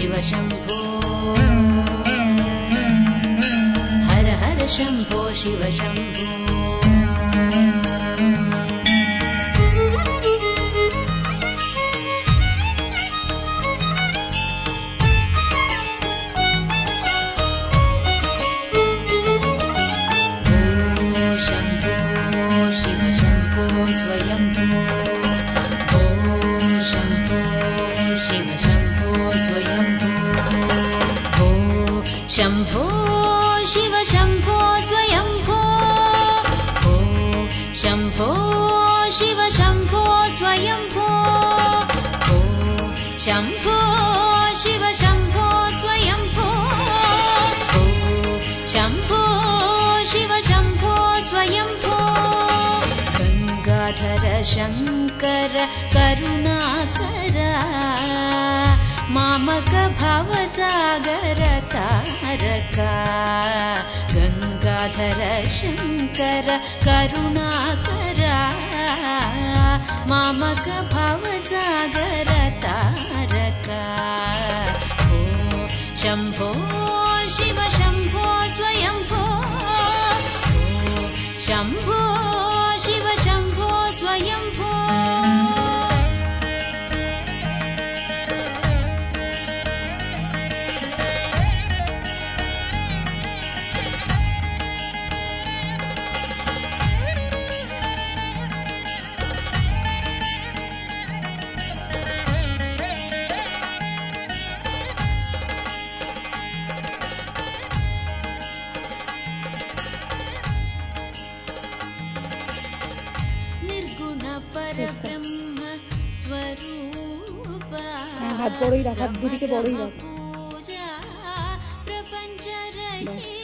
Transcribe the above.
शिव शम्भो हर हर शम्भो शिव शम्भो शम्भो शिव शम्भो स्वयम्भो ओ शम्भो शिव शम्भो स्वयम्भो ओ शम्भो शिव शम्भो स्वयम्भो ओ शम्भो शिव शम्भो स्वयम्भो गंगाधर शंकर करुणाकर मामक भवसागर तारका गंगाधर शंकर करुणाकर मामक भवसागर तारका ओ शम्भो शिव शम्भो स्वयम्भो ओ शम्भो शिव शम्भो स्वयम्भो परब्रह्म स्वरूप हाथ बड़ोई रख, हाथ दूरी के बड़ोई रख। पूजा प्रपंच रहित